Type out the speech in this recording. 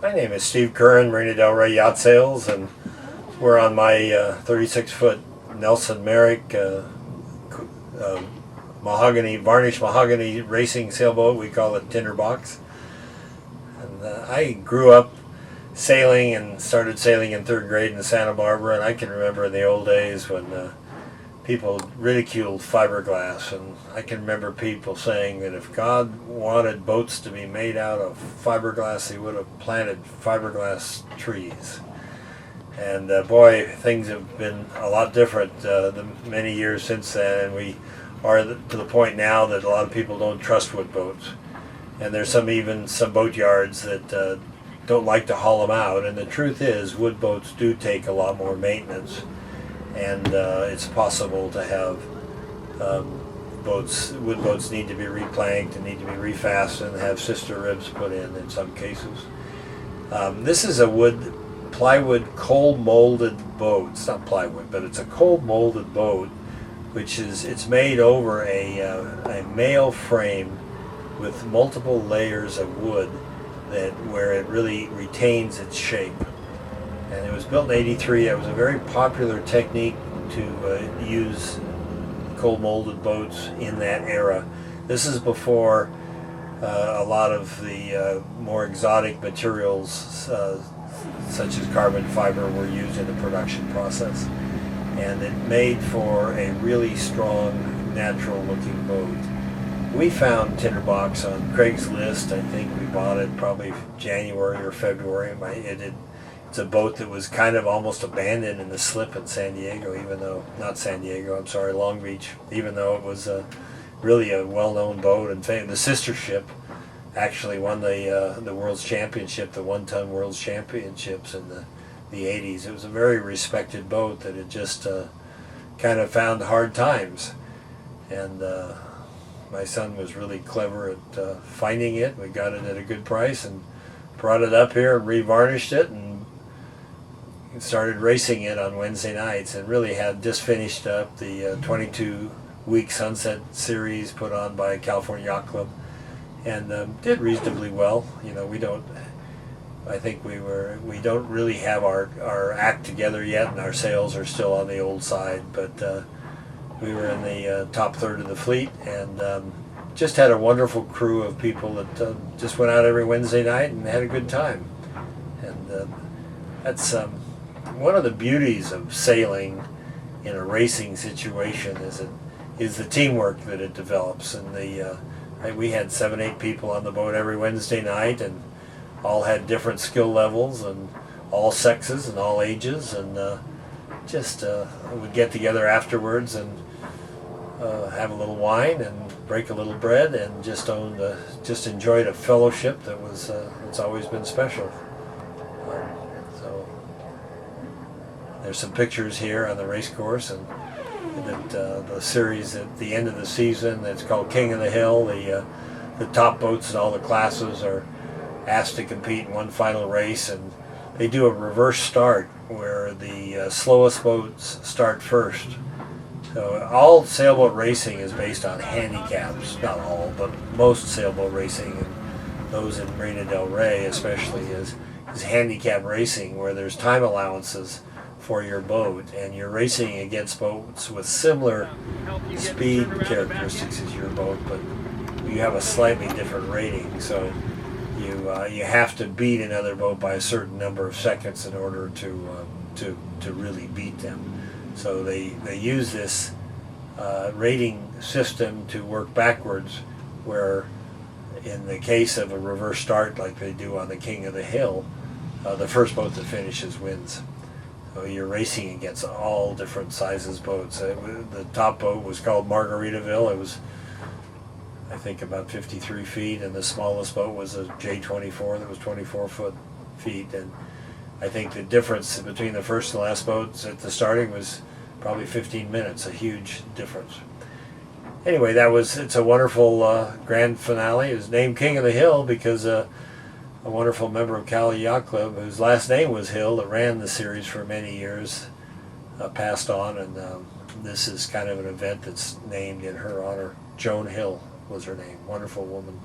My name is Steve Curran, Marina Del Rey Yacht Sales, and we're on my 36-foot Nelson MAREK varnished mahogany racing sailboat. We call it TINDERBOX. And I grew up sailing and started sailing in 3rd grade in Santa Barbara, and I can remember in the old days when people ridiculed fiberglass, and I can remember people saying that if God wanted boats to be made out of fiberglass, he would have planted fiberglass trees. And boy, things have been a lot different the many years since then, and we are to the point now that a lot of people don't trust wood boats. And there's even some boat yards that don't like to haul them out, and the truth is wood boats do take a lot more maintenance. And it's possible to have wood boats need to be replanked and need to be refastened and have sister ribs put in some cases. This is a plywood cold molded boat. It's not plywood, but it's a cold molded boat, it's made over a male frame with multiple layers of wood where it really retains its shape. And it was built in '83. It was a very popular technique to use cold molded boats in that era. This is before a lot of the more exotic materials such as carbon fiber were used in the production process. And it made for a really strong, natural looking boat. We found TINDERBOX on Craigslist. I think we bought it probably January or February. It's a boat that was kind of almost abandoned in the slip in San Diego, Long Beach, even though it was really a well-known boat. And the sister ship actually won the World's Championship, the 1-ton World's Championships in the 80s. It was a very respected boat that had just kind of found hard times. And my son was really clever at finding it. We got it at a good price and brought it up here and revarnished it and started racing it on Wednesday nights, and really had just finished up the 22-week Sunset Series put on by California Yacht Club, and did reasonably well. We don't really have our act together yet, and our sales are still on the old side, but we were in the top third of the fleet, and just had a wonderful crew of people that just went out every Wednesday night and had a good time. And that's one of the beauties of sailing in a racing situation is the teamwork that it develops. And we had 7-8 people on the boat every Wednesday night, and all had different skill levels and all sexes and all ages, and would get together afterwards and have a little wine and break a little bread and just enjoyed a fellowship that's always been special. So there's some pictures here on the race course, and the series at the end of the season that's called King of the Hill. The top boats in all the classes are asked to compete in one final race, and they do a reverse start where the slowest boats start first. So all sailboat racing is based on handicaps. Not all, but most sailboat racing, and those in Marina Del Rey especially, is handicap racing, where there's time allowances for your boat, and you're racing against boats with similar speed characteristics as your boat, but you have a slightly different rating. So you have to beat another boat by a certain number of seconds in order to really beat them. So they use this rating system to work backwards, where in the case of a reverse start like they do on the King of the Hill, the first boat that finishes wins. So you're racing against all different sizes boats. The top boat was called Margaritaville. It was, I think, about 53 feet, and the smallest boat was a J24 that was 24 feet. And I think the difference between the first and last boats at the starting was probably 15 minutes, a huge difference. Anyway, it's a wonderful grand finale. It was named King of the Hill because a wonderful member of Cali Yacht Club, whose last name was Hill, that ran the series for many years, passed on, and this is kind of an event that's named in her honor. Joan Hill was her name. Wonderful woman.